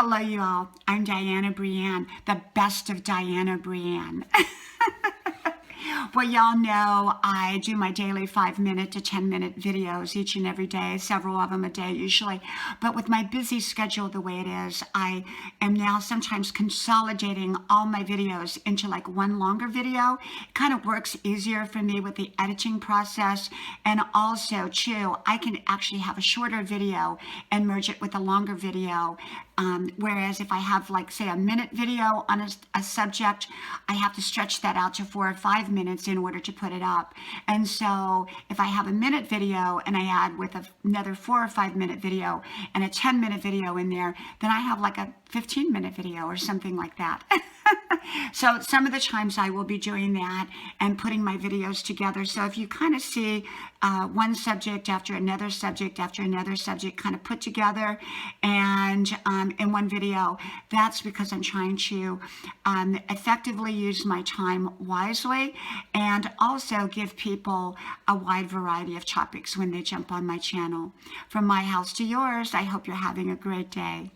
Hello, you all. I'm Diana Brienne, the best of Diana Brienne. Well, y'all know I do my daily 5-minute to 10-minute videos each and every day, several of them a day usually. But with my busy schedule the way it is, I am now sometimes consolidating all my videos into like one longer video. It kind of works easier for me with the editing process. And also, too, I can actually have a shorter video and merge it with a longer video. Whereas if I have, like, say, a minute video on a subject, I have to stretch that out to 4 or 5 minutes in order to put it up. And so if I have a minute video and I add with another 4 or 5 minute video and a 10-minute video in there, then I have like a 15-minute video or something like that. So some of the times I will be doing that and putting my videos together. So if you kind of see one subject after another subject after another subject kind of put together and in one video, that's because I'm trying to effectively use my time wisely and also give people a wide variety of topics when they jump on my channel. From my house to yours, I hope you're having a great day.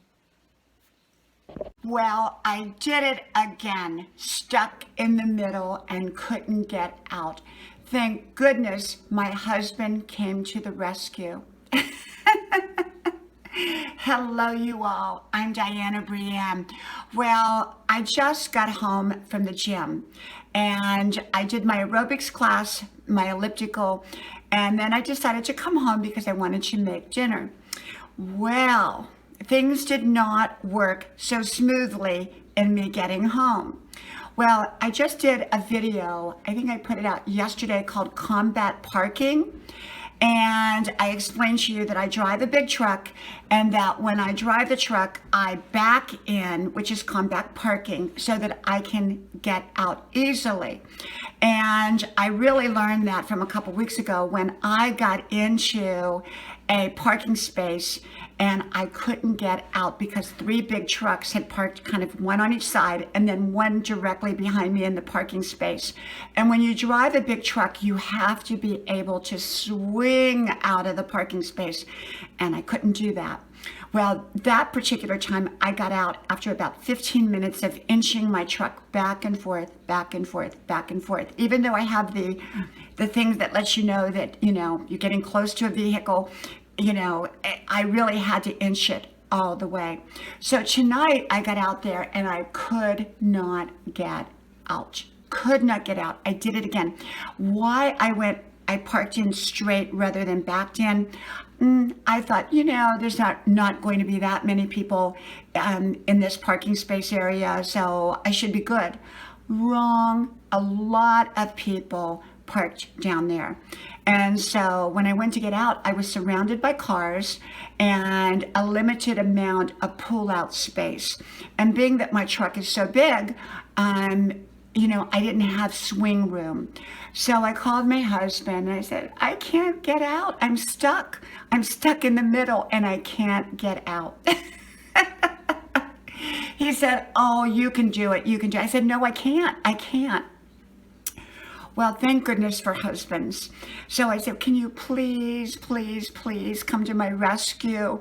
Well, I did it again, stuck in the middle and couldn't get out. Thank goodness my husband came to the rescue. Hello, you all. I'm Diana Brienne. Well, I just got home from the gym and I did my aerobics class, my elliptical, and then I decided to come home because I wanted to make dinner. Well, things did not work so smoothly in me getting home. Well, I just did a video, I think I put it out yesterday, called Combat Parking. And I explained to you that I drive a big truck and that when I drive the truck, I back in, which is combat parking, so that I can get out easily. And I really learned that from a couple weeks ago when I got into a parking space and I couldn't get out because 3 big trucks had parked, kind of one on each side and then one directly behind me in the parking space. And when you drive a big truck, you have to be able to swing out of the parking space, and I couldn't do that. Well, that particular time I got out after about 15 minutes of inching my truck back and forth, back and forth, back and forth. Even though I have the things that lets you know that, you're getting close to a vehicle, I really had to inch it all the way. So tonight I got out there and I could not get out. Could not get out. I did it again. Why I parked in straight rather than backed in. I thought, there's not going to be that many people in this parking space area, so I should be good. Wrong. A lot of people parked down there. And so when I went to get out, I was surrounded by cars and a limited amount of pull-out space. And being that my truck is so big, I didn't have swing room. So I called my husband and I said, I can't get out. I'm stuck. I'm stuck in the middle and I can't get out. He said, oh, you can do it. You can do it. I said, no, I can't. I can't. Well, thank goodness for husbands. So I said, can you please, please, please come to my rescue?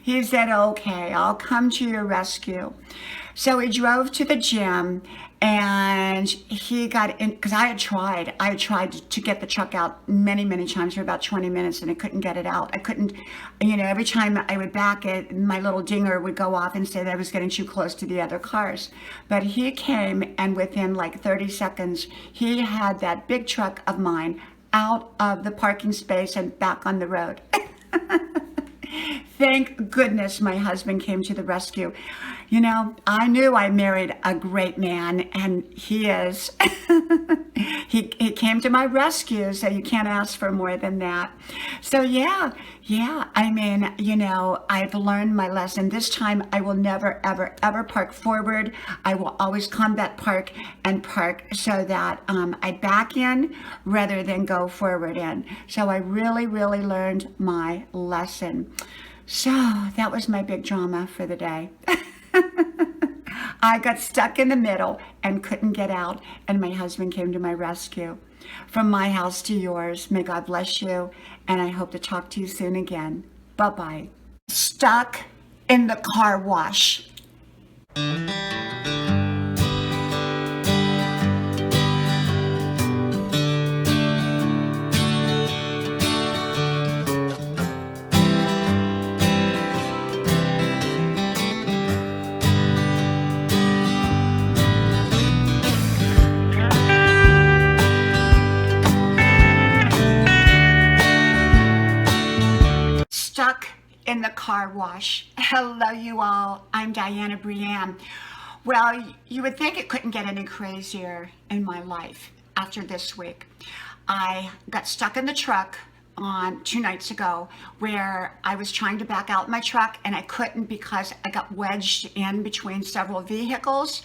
He said, okay, I'll come to your rescue. So he drove to the gym and he got in, because I had tried to get the truck out many, many times for about 20 minutes and I couldn't get it out. I couldn't, every time I would back it, my little dinger would go off and say that I was getting too close to the other cars. But he came and within like 30 seconds, he had that big truck of mine out of the parking space and back on the road. Thank goodness my husband came to the rescue. I knew I married a great man, and he is. He came to my rescue, so you can't ask for more than that. So yeah, I've learned my lesson. This time I will never, ever, ever park forward. I will always combat park and park so that I back in rather than go forward in. So I really, really learned my lesson. So that was my big drama for the day. I got stuck in the middle and couldn't get out, and my husband came to my rescue. From my house to yours, may God bless you, and I hope to talk to you soon again. Bye-bye. Stuck in the car wash. Stuck in the car wash. Hello, you all. I'm Diana Briam. Well, you would think it couldn't get any crazier in my life after this week. I got stuck in the truck on 2 nights ago where I was trying to back out my truck and I couldn't because I got wedged in between several vehicles,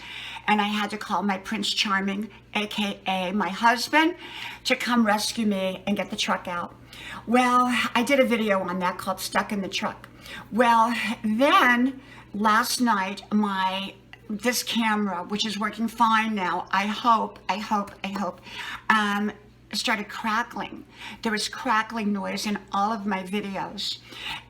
and I had to call my Prince Charming, aka my husband, to come rescue me and get the truck out. Well, I did a video on that called Stuck in the Truck. Well, then last night this camera, which is working fine now, I hope, started crackling. There was crackling noise in all of my videos.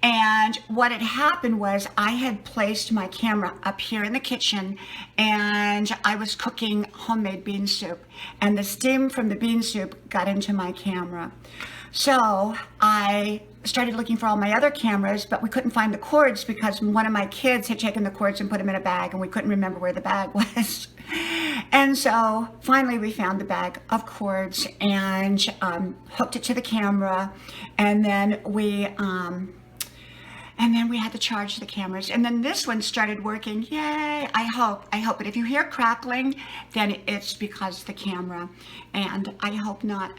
And what had happened was I had placed my camera up here in the kitchen and I was cooking homemade bean soup, and the steam from the bean soup got into my camera. So I started looking for all my other cameras, but we couldn't find the cords because one of my kids had taken the cords and put them in a bag and we couldn't remember where the bag was. And so finally we found the bag of cords and hooked it to the camera, and then we had to charge the cameras, and then this one started working. Yay! I hope. But if you hear crackling, then it's because the camera, and I hope not,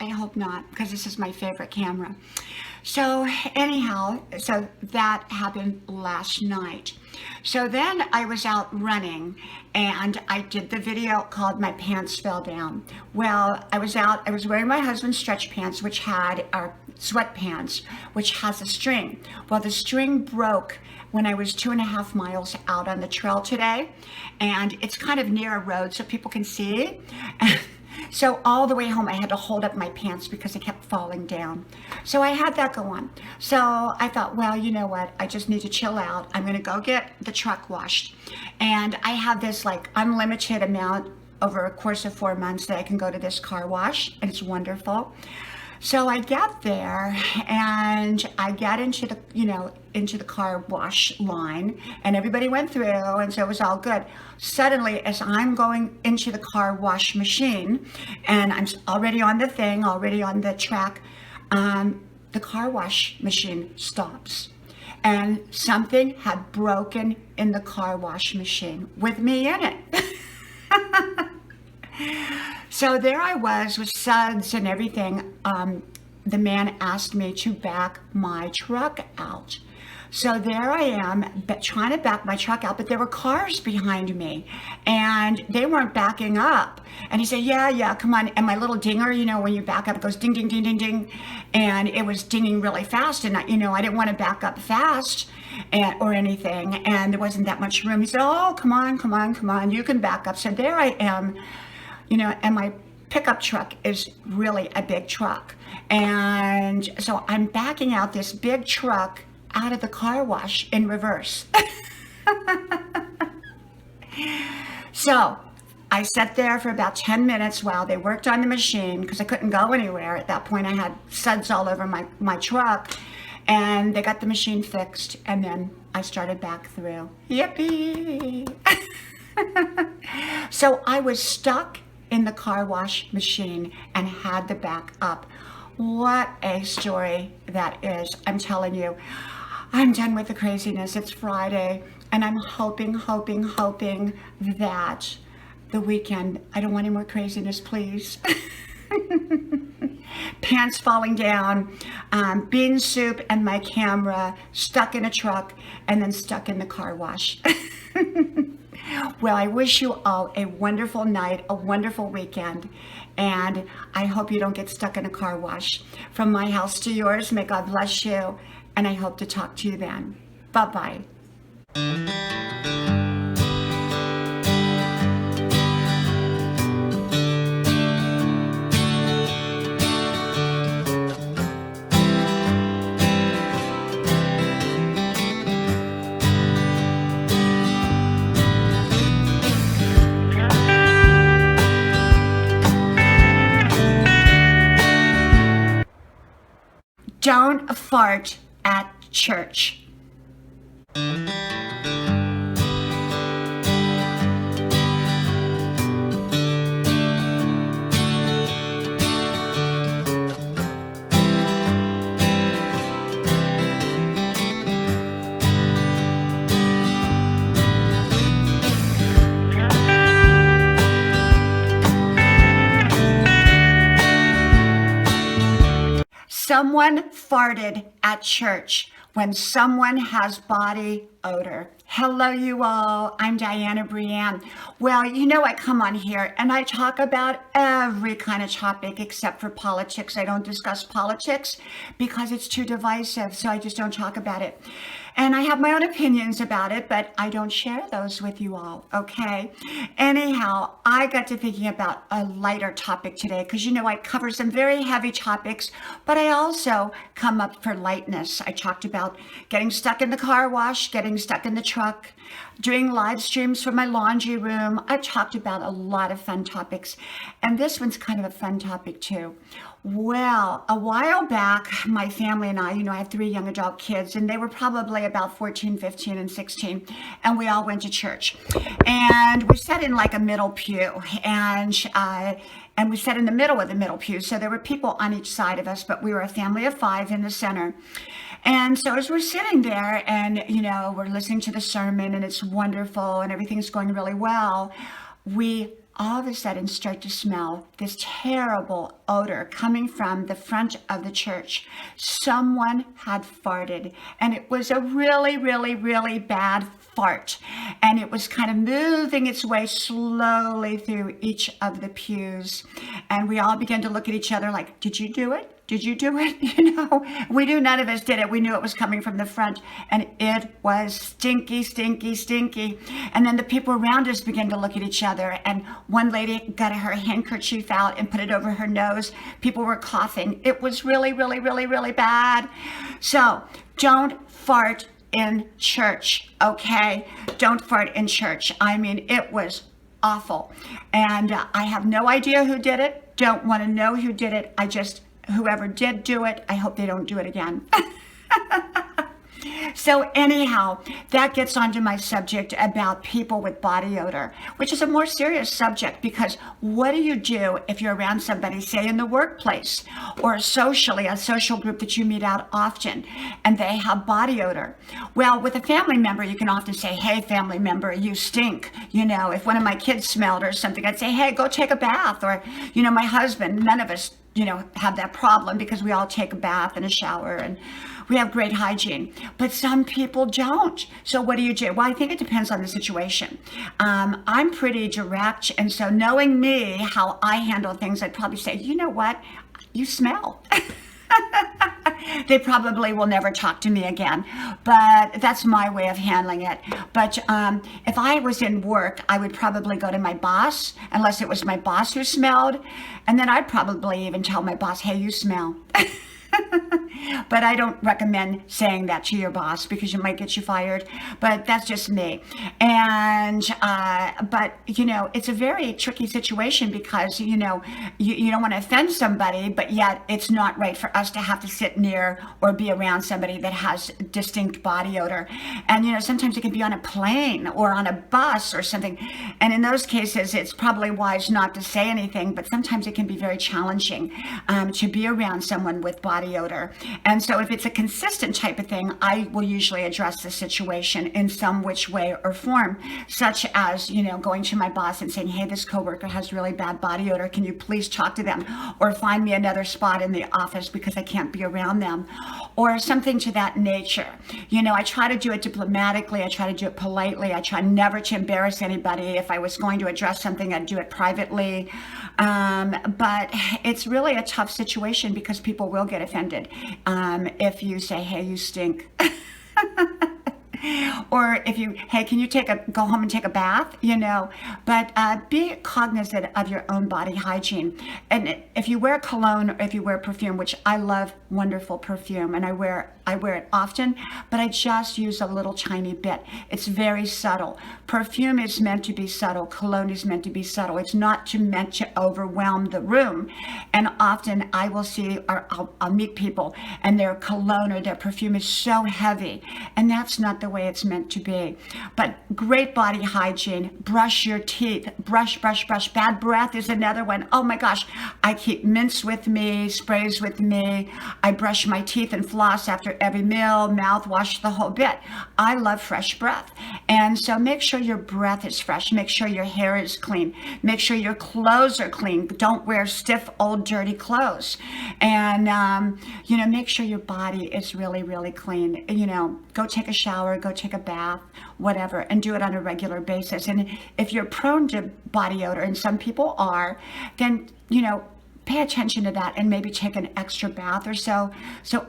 because this is my favorite camera. So anyhow, so that happened last night. So then I was out running and I did the video called My Pants Fell Down. Well, I was wearing my husband's stretch pants, which had our sweatpants, which has a string. Well, the string broke when I was 2.5 miles out on the trail today, and it's kind of near a road so people can see. So all the way home, I had to hold up my pants because they kept falling down. So I had that go on. So I thought, well, you know what? I just need to chill out. I'm going to go get the truck washed. And I have this like unlimited amount over a course of 4 months that I can go to this car wash, and it's wonderful. So I get there and I get into the car wash line, and everybody went through, and so it was all good. Suddenly, as I'm going into the car wash machine and I'm already on the thing, already on the track, the car wash machine stops. And something had broken in the car wash machine with me in it. So there I was with suds and everything. The man asked me to back my truck out. So there I am trying to back my truck out, but there were cars behind me and they weren't backing up. And he said, yeah, come on. And my little dinger, when you back up, it goes ding, ding, ding, ding, ding. And it was dinging really fast. And I didn't want to back up fast or anything. And there wasn't that much room. He said, oh, come on, you can back up. So there I am, and my pickup truck is really a big truck. And so I'm backing out this big truck out of the car wash in reverse. So I sat there for about 10 minutes while they worked on the machine because I couldn't go anywhere. At that point I had suds all over my truck, and they got the machine fixed, and then I started back through. Yippee! So I was stuck in the car wash machine and had to back up. What a story that is. I'm telling you, I'm done with the craziness. It's Friday, and I'm hoping that the weekend, I don't want any more craziness, please. Pants falling down, bean soup and my camera, stuck in a truck, and then stuck in the car wash. Well, I wish you all a wonderful night, a wonderful weekend, and I hope you don't get stuck in a car wash. From my house to yours, may God bless you, and I hope to talk to you then. Bye-bye. fart at church. Someone farted at church when someone has body odor. Hello, you all. I'm Diana Brienne. Well, you know, I come on here and I talk about every kind of topic except for politics. I don't discuss politics because it's too divisive, so I just don't talk about it. And I have my own opinions about it, but I don't share those with you all, okay? Anyhow, I got to thinking about a lighter topic today because, you know, I cover some very heavy topics, but I also come up for lightness. I talked about getting stuck in the car wash, getting stuck in the truck, doing live streams from my laundry room. I talked about a lot of fun topics, and this one's kind of a fun topic too. Well, a while back, my family and I, you know, I have 3 young adult kids, and they were probably about 14, 15, and 16, and we all went to church. And we sat in like a middle pew, and we sat in the middle of the middle pew, so there were people on each side of us, but we were a family of 5 in the center. And so as we're sitting there and, you know, we're listening to the sermon and it's wonderful and everything's going really well, we all of a sudden start to smell this terrible odor coming from the front of the church. Someone had farted, and it was a really, really, really bad fart. And it was kind of moving its way slowly through each of the pews. And we all began to look at each other like, did you do it? Did you do it? You know, we knew none of us did it. We knew it was coming from the front, and it was stinky, stinky, stinky. And then the people around us began to look at each other, and one lady got her handkerchief out and put it over her nose. People were coughing. It was really, really, really, really bad. So don't fart in church, okay? Don't fart in church. I mean, it was awful. And I have no idea who did it. Don't want to know who did it. Whoever did do it, I hope they don't do it again. So anyhow, that gets onto my subject about people with body odor, which is a more serious subject because what do you do if you're around somebody, say in the workplace or socially, a social group that you meet out often, and they have body odor? Well, with a family member, you can often say, hey, family member, you stink. You know, if one of my kids smelled or something, I'd say, hey, go take a bath. Or, you know, my husband, none of us, you know, have that problem because we all take a bath and a shower and we have great hygiene, but some people don't. So what do you do? Well, I think it depends on the situation. I'm pretty direct, and so knowing me, how I handle things, I'd probably say, you know what? You smell. They probably will never talk to me again, but that's my way of handling it. But if I was in work, I would probably go to my boss, unless it was my boss who smelled, and then I'd probably even tell my boss, hey, you smell. But I don't recommend saying that to your boss because you might get you fired, but that's just me. And but you know, it's a very tricky situation because you know you don't want to offend somebody, but yet it's not right for us to have to sit near or be around somebody that has distinct body odor. And you know, sometimes it can be on a plane or on a bus or something, and in those cases it's probably wise not to say anything, but sometimes it can be very challenging to be around someone with body odor. And so if it's a consistent type of thing, I will usually address the situation in some which way or form, such as, you know, going to my boss and saying, hey, this coworker has really bad body odor. Can you please talk to them or find me another spot in the office because I can't be around them, or something to that nature. You know, I try to do it diplomatically. I try to do it politely. I try never to embarrass anybody. If I was going to address something, I'd do it privately. But it's really a tough situation because people will get offended if you say, hey, you stink. Or if you, hey, can you go home and take a bath, but be cognizant of your own body hygiene. And if you wear cologne or if you wear perfume, which I love wonderful perfume and I wear it often, but I just use a little tiny bit. It's very subtle. Perfume is meant to be subtle. Cologne is meant to be subtle. It's not meant to overwhelm the room. And often I will see, or I'll meet people and their cologne or their perfume is so heavy, and that's not the way it's meant to be. But great body hygiene. Brush your teeth. Brush. Bad breath is another one. Oh my gosh. I keep mints with me, sprays with me. I brush my teeth and floss after every meal, mouthwash, the whole bit. I love fresh breath. And so make sure your breath is fresh. Make sure your hair is clean. Make sure your clothes are clean. Don't wear stiff, old, dirty clothes. And, make sure your body is really, really clean. Go take a shower, go take a bath, whatever, and do it on a regular basis. And if you're prone to body odor, and some people are, then, pay attention to that and maybe take an extra bath or so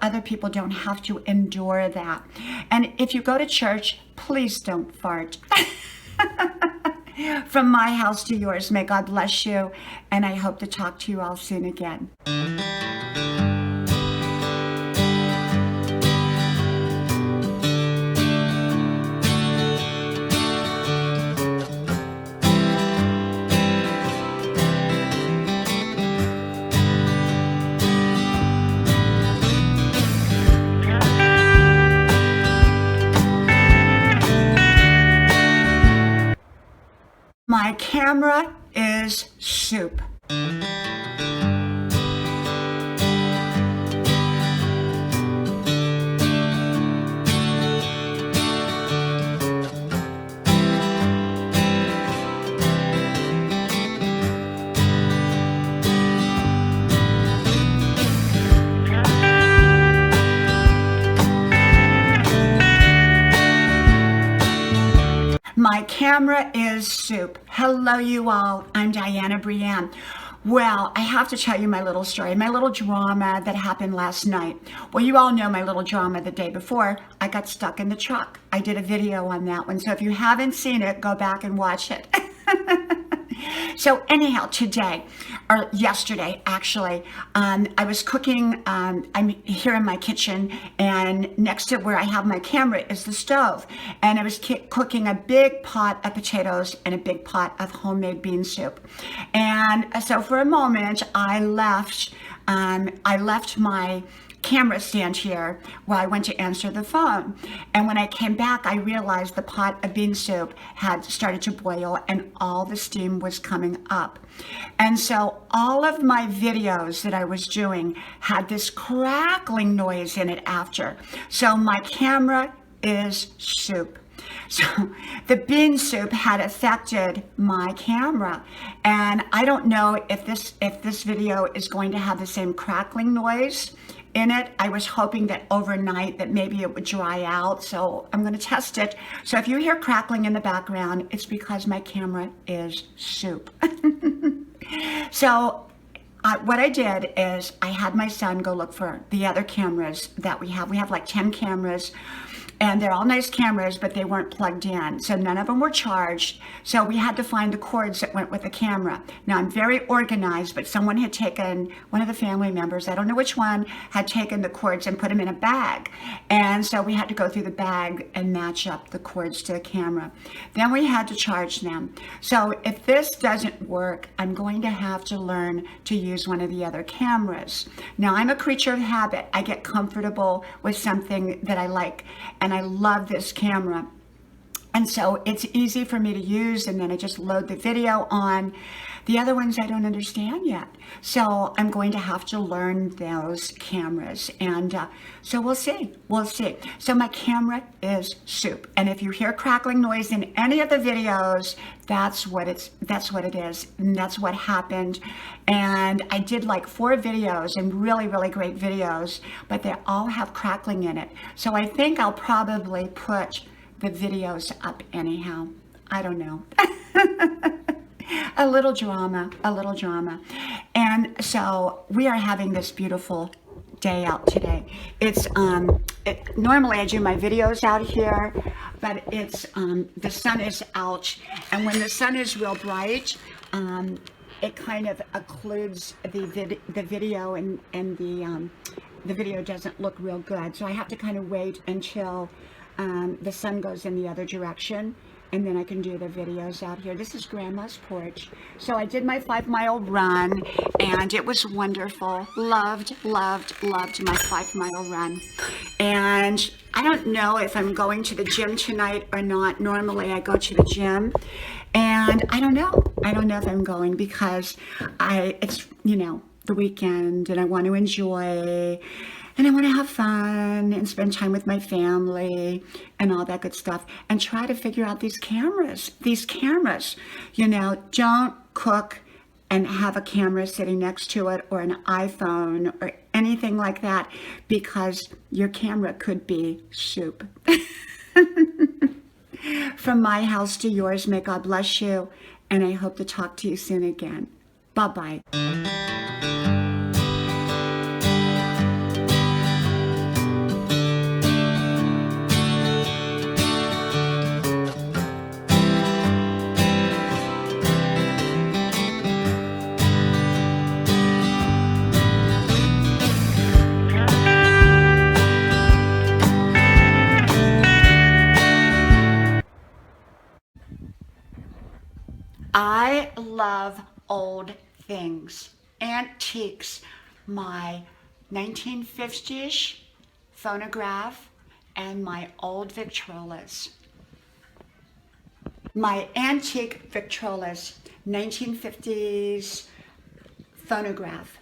other people don't have to endure that. And if you go to church, please don't fart. From my house to yours, may God bless you, and I hope to talk to you all soon again. My camera is soup. My camera is soup. Hello, you all. I'm Diana Brienne. Well, I have to tell you my little story, my little drama that happened last night. Well, you all know my little drama the day before. I got stuck in the truck. I did a video on that one. So if you haven't seen it, go back and watch it. So anyhow, today, or yesterday actually, I was cooking. I'm here in my kitchen, and next to where I have my camera is the stove. And I was cooking a big pot of potatoes and a big pot of homemade bean soup. And so for a moment, I left my camera stand here while I went to answer the phone. And when I came back, I realized the pot of bean soup had started to boil and all the steam was coming up. And so all of my videos that I was doing had this crackling noise in it after. So my camera is soup. So the bean soup had affected my camera, and I don't know if this video is going to have the same crackling noise in it. I was hoping that overnight that maybe it would dry out, so I'm going to test it. So if you hear crackling in the background, it's because my camera is soup. So what I did is I had my son go look for the other cameras that we have. We have like 10 cameras. And they're all nice cameras, but they weren't plugged in. So none of them were charged. So we had to find the cords that went with the camera. Now I'm very organized, but someone had taken, one of the family members, I don't know which one, had taken the cords and put them in a bag. And so we had to go through the bag and match up the cords to the camera. Then we had to charge them. So if this doesn't work, I'm going to have to learn to use one of the other cameras. Now I'm a creature of habit. I get comfortable with something that I like. And I love this camera. And so it's easy for me to use, and then I just load the video on. The other ones I don't understand yet. So I'm going to have to learn those cameras. And so we'll see. So my camera is soup. And if you hear crackling noise in any of the videos, that's what it is. And that's what happened. And I did like 4 videos, and really, really great videos, but they all have crackling in it. So I think I'll probably put the videos up anyhow. I don't know. A little drama. And so we are having this beautiful day out today. It's normally I do my videos out here, but it's the sun is out, and when the sun is real bright, it kind of occludes the video, and the video doesn't look real good. So I have to kind of wait until the sun goes in the other direction, and then I can do the videos out here. This is Grandma's porch. So I did my 5-mile run, and it was wonderful. Loved my 5-mile run. And I don't know if I'm going to the gym tonight or not. Normally I go to the gym, and I don't know. I don't know if I'm going because it's, the weekend, and I want to enjoy, and I want to have fun and spend time with my family and all that good stuff, and try to figure out these cameras, don't cook and have a camera sitting next to it, or an iPhone or anything like that, because your camera could be soup. From my house to yours, may God bless you, and I hope to talk to you soon again. Bye-bye. I love old things, antiques, my 1950s phonograph, and my old Victrolas. My antique Victrolas, 1950s phonograph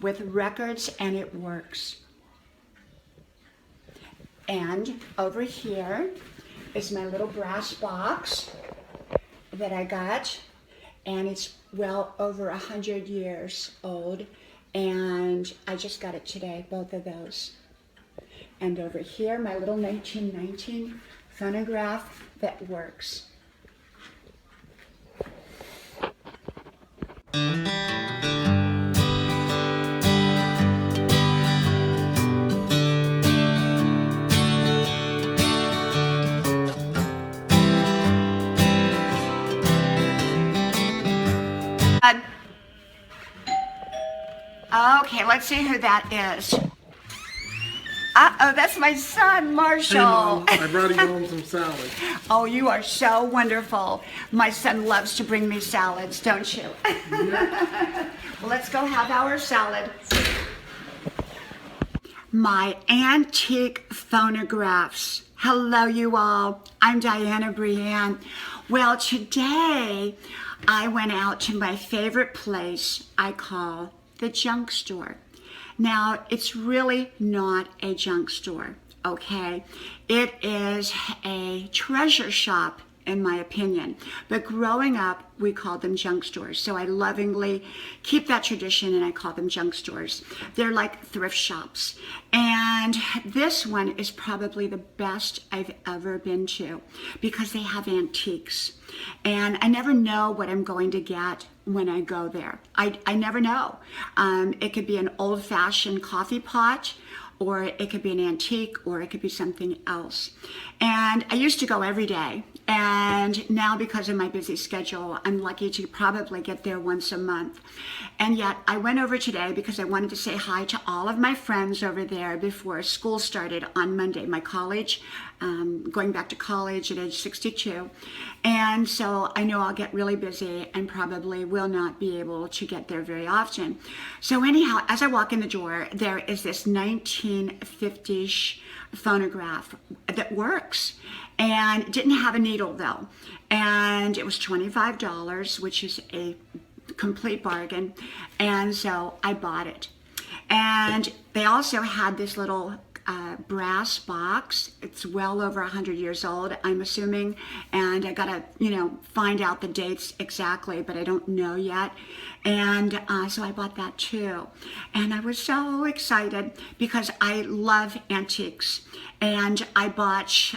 with records, and it works. And over here is my little brass box that I got, and it's well over 100 years old, and I just got it today, both of those. And over here, my little 1919 phonograph that works. Okay, let's see who that is. Uh-oh, that's my son, Marshall. Hey, Mom, I brought you home some salad. Oh, you are so wonderful. My son loves to bring me salads, don't you? Yeah. Well, let's go have our salad. My antique phonographs. Hello, you all. I'm Diana Brienne. Well, today I went out to my favorite place I call the junk store. Now, it's really not a junk store, okay? It is a treasure shop, in my opinion. But growing up, we called them junk stores. So I lovingly keep that tradition, and I call them junk stores. They're like thrift shops. And this one is probably the best I've ever been to, because they have antiques. And I never know what I'm going to get when I go there. I never know. It could be an old-fashioned coffee pot, or it could be an antique, or it could be something else. And I used to go every day. And now, because of my busy schedule, I'm lucky to probably get there once a month. And yet I went over today because I wanted to say hi to all of my friends over there before school started on Monday. My college, going back to college at age 62. And so I know I'll get really busy and probably will not be able to get there very often. So anyhow, as I walk in the door, there is this 1950s phonograph that works, and it didn't have a needle though, and it was $25, which is a complete bargain. And so I bought it. And they also had this little brass box. It's well over 100 years old, I'm assuming, and I gotta find out the dates exactly, but I don't know yet. And so I bought that too, and I was so excited because I love antiques. And I bought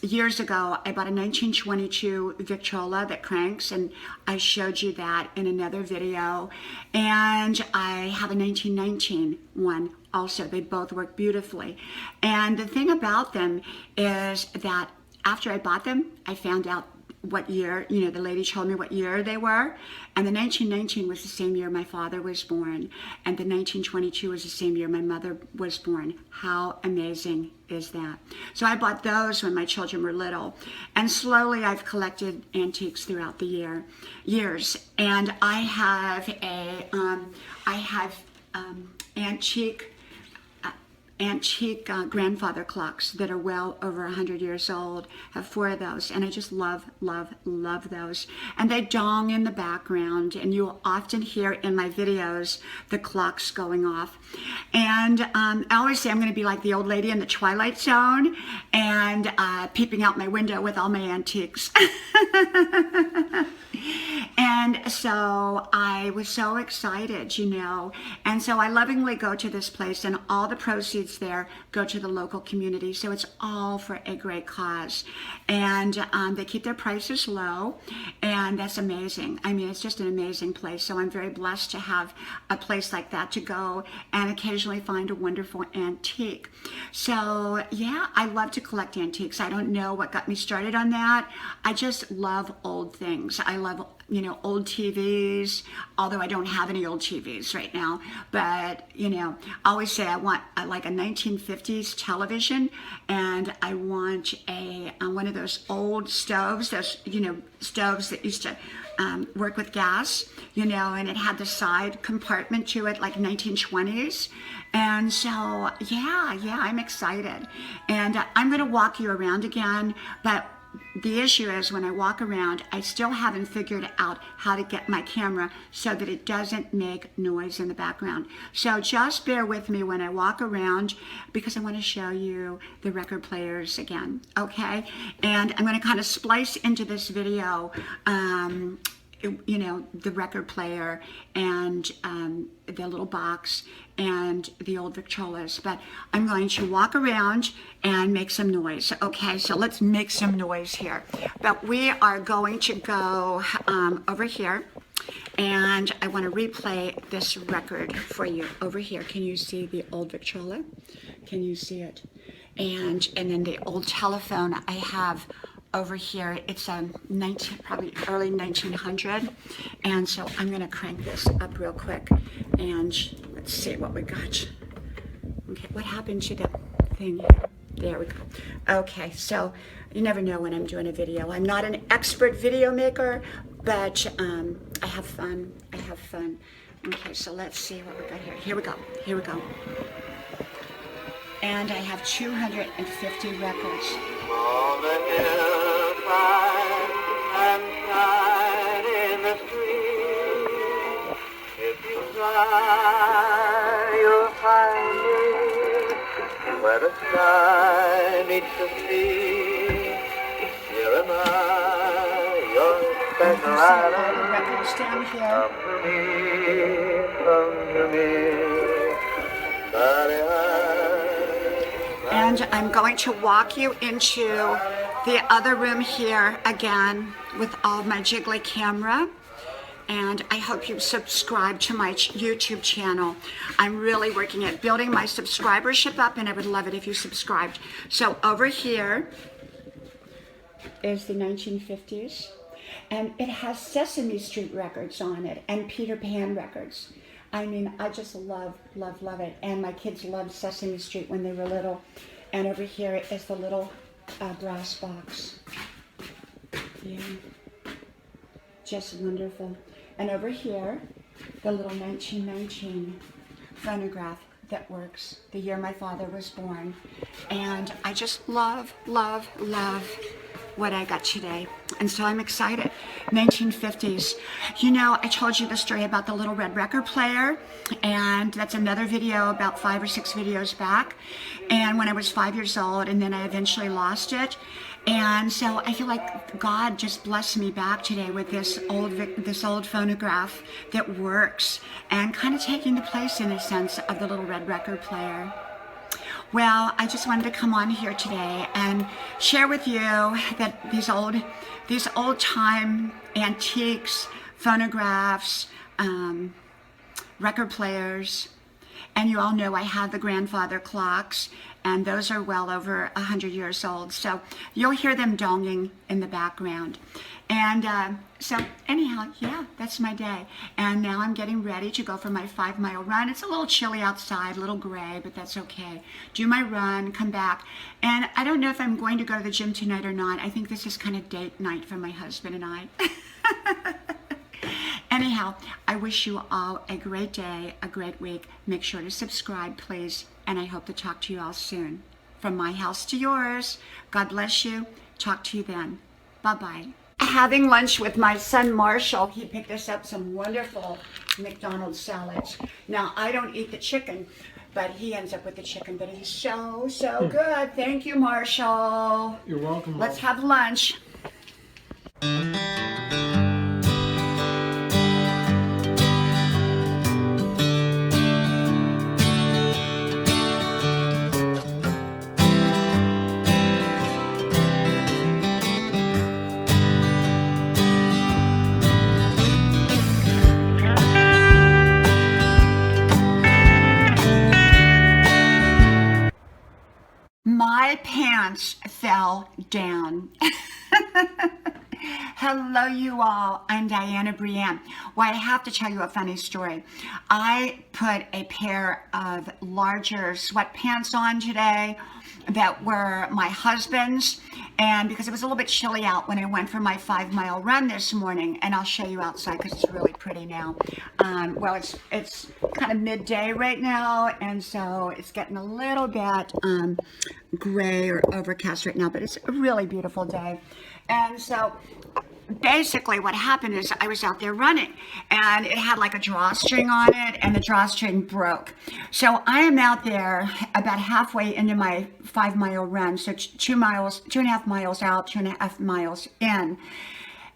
years ago, I bought a 1922 Victrola that cranks, and I showed you that in another video. And I have a 1919 one also. They both work beautifully. And the thing about them is that after I bought them, I found out what year, the lady told me what year they were. And the 1919 was the same year my father was born. And the 1922 was the same year my mother was born. How amazing is that? So I bought those when my children were little. And slowly I've collected antiques throughout the years. And I have antique grandfather clocks that are well over 100 years old. I have 4 of those, and I just love those. And they dong in the background, and you'll often hear in my videos the clocks going off. And I always say I'm going to be like the old lady in the Twilight Zone, and peeping out my window with all my antiques. And so I was so excited, and so I lovingly go to this place, and all the proceeds there go to the local community. So it's all for a great cause. And they keep their prices low, and that's amazing. I mean, it's just an amazing place. So I'm very blessed to have a place like that to go and occasionally find a wonderful antique. So yeah, I love to collect antiques. I don't know what got me started on that. I just love old things. I love old TVs, although I don't have any old TVs right now. But, I always say I want like a 1950s television, and I want one of those old stoves, those, stoves that used to work with gas, and it had the side compartment to it, like 1920s. And so, yeah, I'm excited. And I'm going to walk you around again, but the issue is when I walk around, I still haven't figured out how to get my camera so that it doesn't make noise in the background. So just bear with me when I walk around, because I want to show you the record players again, okay? And I'm going to kind of splice into this video the record player and the little box and the old Victrolas, but I'm going to walk around and make some noise. Okay, so let's make some noise here. But we are going to go over here, and I want to replay this record for you over here. Can you see the old Victrola? Can you see it? And then the old telephone I have over here. It's probably early 1900, and so I'm going to crank this up real quick, and let's see what we got. Okay, what happened to the thing? There we go. Okay, so you never know when I'm doing a video. I'm not an expert video maker, but I have fun. Okay, so let's see what we got here. Here we go. And I have 250 records. On the hillside and side in the street, if you try, you'll find me where the sky meets the sea. Here am I, your special island. The records down here. Come to me, darling. And I'm going to walk you into the other room here again with all my jiggly camera. And I hope you subscribe to my YouTube channel. I'm really working at building my subscribership up, and I would love it if you subscribed. So over here is the 1950s, and it has Sesame Street records on it and Peter Pan records. I mean, I just love it. And my kids loved Sesame Street when they were little. And over here is the little brass box. Yeah, just wonderful. And over here, the little 1919 phonograph that works, the year my father was born. And I just love what I got today. And so I'm excited. 1950s. I told you the story about the little red record player, and that's another video about 5 or 6 videos back. And when I was 5 years old, and then I eventually lost it. And so I feel like God just blessed me back today with this old phonograph that works, and kind of taking the place, in a sense, of the little red record player. Well, I just wanted to come on here today and share with you that these old time antiques, phonographs, record players, and you all know I have the grandfather clocks, and those are well over 100 years old. So you'll hear them donging in the background. And so anyhow, yeah, that's my day. And now I'm getting ready to go for my 5-mile run. It's a little chilly outside, a little gray, but that's okay. Do my run, come back. And I don't know if I'm going to go to the gym tonight or not. I think this is kind of date night for my husband and I. Anyhow, I wish you all a great day, a great week. Make sure to subscribe, please. And I hope to talk to you all soon. From my house to yours, God bless you. Talk to you then. Bye-bye. Having lunch with my son Marshall, he picked us up some wonderful McDonald's salads. Now, I don't eat the chicken, but he ends up with the chicken. But he's so good. Thank you, Marshall. You're welcome. Mom. Let's have lunch. My pants fell down. Hello, you all. I'm Diana Brienne. Well, I have to tell you a funny story. I put a pair of larger sweatpants on today that were my husband's, and because it was a little bit chilly out when I went for my 5-mile run this morning, and I'll show you outside because it's really pretty now. Well, it's kind of midday right now, and so it's getting a little bit gray or overcast right now, but it's a really beautiful day. And so basically what happened is I was out there running, and it had like a drawstring on it, and the drawstring broke. So I am out there about halfway into my 5-mile run, so 2.5 miles out, 2.5 miles in.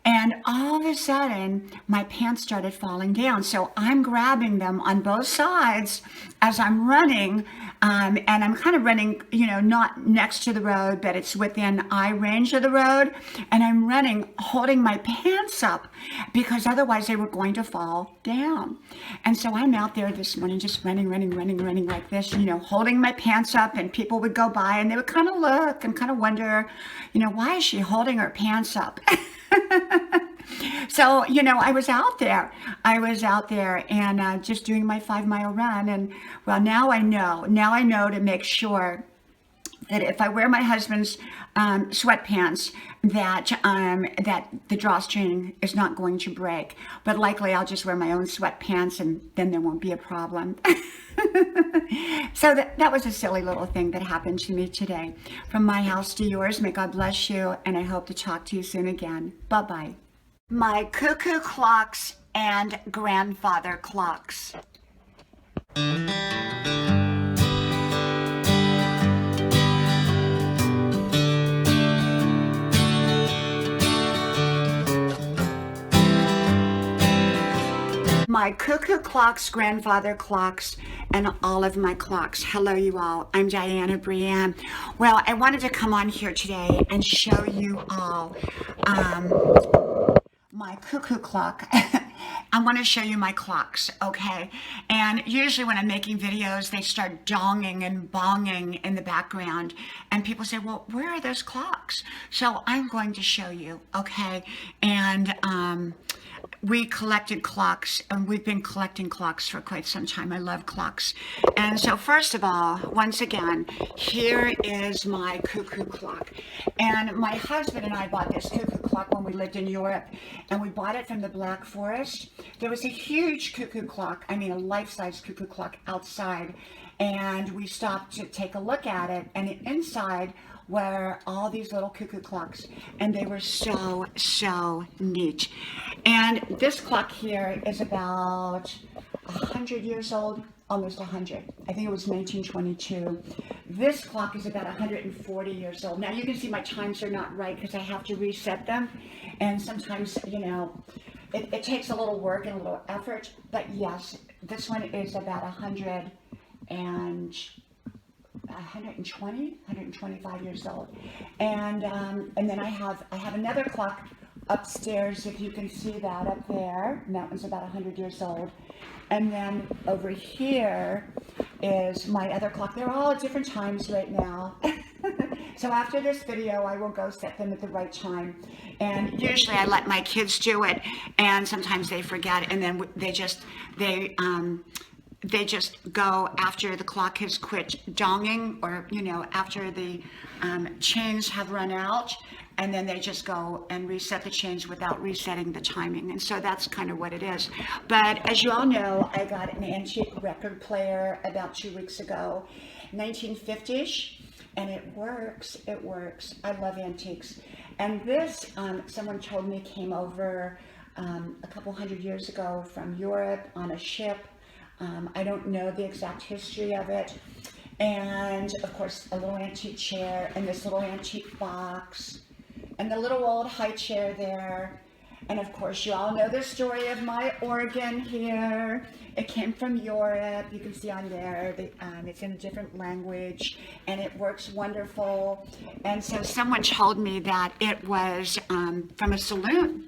And all of a sudden, my pants started falling down. So I'm grabbing them on both sides as I'm running. And I'm kind of running, not next to the road, but it's within eye range of the road. And I'm running, holding my pants up because otherwise they were going to fall down. And so I'm out there this morning just running like this, holding my pants up, and people would go by and they would kind of look and kind of wonder, why is she holding her pants up? So, I was out there and just doing my 5-mile run. And well, now I know to make sure that if I wear my husband's sweatpants, that the drawstring is not going to break. But likely I'll just wear my own sweatpants, and then there won't be a problem. So that was a silly little thing that happened to me today. From my house to yours, may God bless you, and I hope to talk to you soon again. Bye-bye. My cuckoo clocks and grandfather clocks. My cuckoo clocks, grandfather clocks, and all of my clocks. Hello, you all. I'm Diana Brienne. Well, I wanted to come on here today and show you all my cuckoo clock. I want to show you my clocks, okay? And usually when I'm making videos, they start donging and bonging in the background, and people say, well, where are those clocks? So I'm going to show you, okay? And we collected clocks, and we've been collecting clocks for quite some time. I love clocks. And so first of all, once again, here is my cuckoo clock. And my husband and I bought this cuckoo clock when we lived in Europe, and we bought it from the Black Forest. There was a huge cuckoo clock, a life-size cuckoo clock outside, and we stopped to take a look at it, and inside were all these little cuckoo clocks, and they were so neat. And this clock here is about 100 years old, almost 100. I think it was 1922. This clock is about 140 years old. Now you can see my times are not right because I have to reset them, and sometimes, it takes a little work and a little effort, but yes, this one is about 100 and about 120, 125 years old. And then I have another clock upstairs, if you can see that up there, and that one's about 100 years old. And then over here is my other clock. They're all at different times right now. So after this video, I will go set them at the right time. And usually I let my kids do it, and sometimes they forget, and then they just go after the clock has quit donging, or, you know, after the chains have run out, and then they just go and reset the chains without resetting the timing. And so that's kind of what it is. But as you all know, I got an antique record player about 2 weeks ago, 1950s, and it works. I love antiques. And this, someone told me, came over a couple hundred years ago from Europe on a ship. I don't know the exact history of it. And of course, a little antique chair and this little antique box and the little old high chair there. And of course, you all know the story of my organ here. It came from Europe. You can see on there, it's in a different language, and it works wonderful. And so someone told me that it was from a saloon,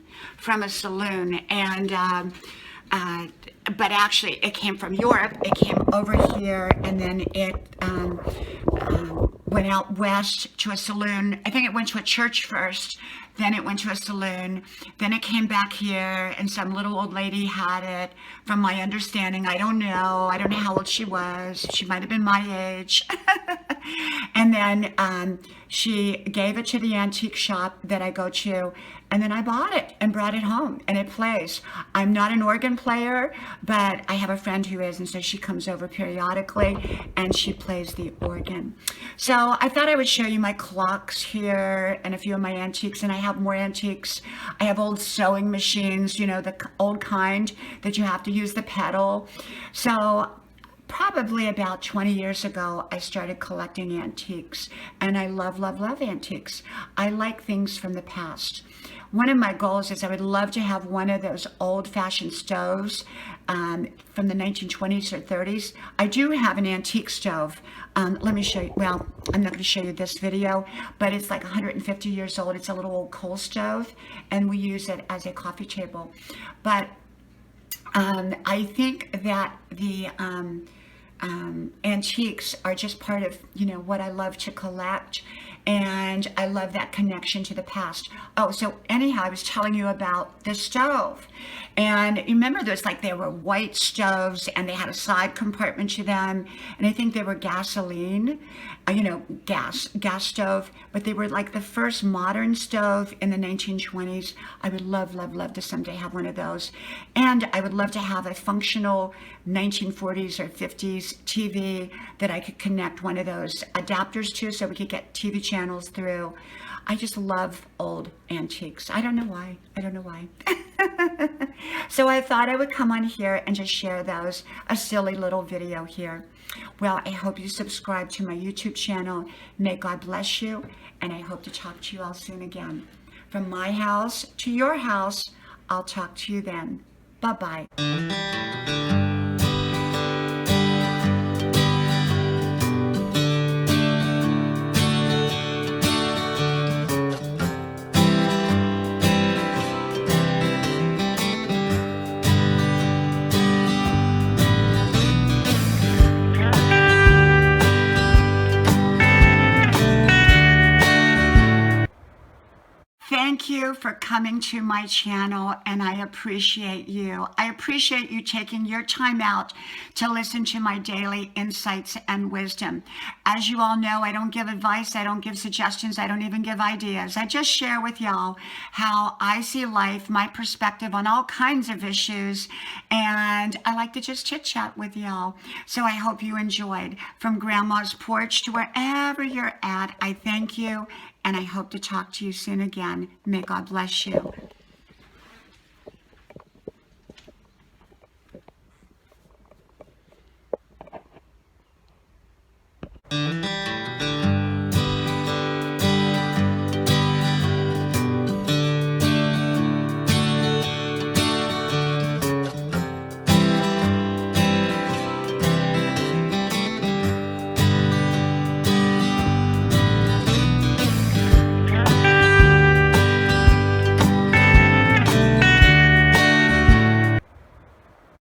and but actually it came from Europe. It came over here, and then it went out west to a saloon. I think it went to a church first, then it went to a saloon, then it came back here, and some little old lady had it, from my understanding. I don't know how old she was. She might have been my age. And then she gave it to the antique shop that I go to, and then I bought it and brought it home, and it plays. I'm not an organ player, but I have a friend who is, and so she comes over periodically and she plays the organ. So I thought I would show you my clocks here and a few of my antiques, and I have more antiques. I have old sewing machines, you know, the old kind that you have to use the pedal. So probably about 20 years ago, I started collecting antiques, and I love antiques. I like things from the past. One of my goals is I would love to have one of those old-fashioned stoves from the 1920s or 30s. I do have an antique stove. Let me show you. Well, I'm not going to show you this video, but it's like 150 years old. It's a little old coal stove, and we use it as a coffee table. But I think that the antiques are just part of, you know, what I love to collect, and I love that connection to the past. Oh, so anyhow, I was telling you about the stove, and you remember those, like, they were white stoves, and they had a side compartment to them, and I think they were gasoline, you know, gas stove, but they were like the first modern stove in the 1920s. I would love to someday have one of those, and I would love to have a functional 1940s or 50s TV that I could connect one of those adapters to, so we could get TV channels through. I just love old antiques. I don't know why. So I thought I would come on here and just share those, a silly little video here. Well, I hope you subscribe to my YouTube channel. May God bless you, and I hope to talk to you all soon again. From my house to your house, I'll talk to you then. Bye-bye. Thank you for coming to my channel, and I appreciate you. I appreciate you taking your time out to listen to my daily insights and wisdom. As you all know, I don't give advice, I don't give suggestions, I don't even give ideas. I just share with y'all how I see life, my perspective on all kinds of issues, and I like to just chit chat with y'all. So I hope you enjoyed. From Grandma's porch to wherever you're at, I thank you, and I hope to talk to you soon again. May God bless you.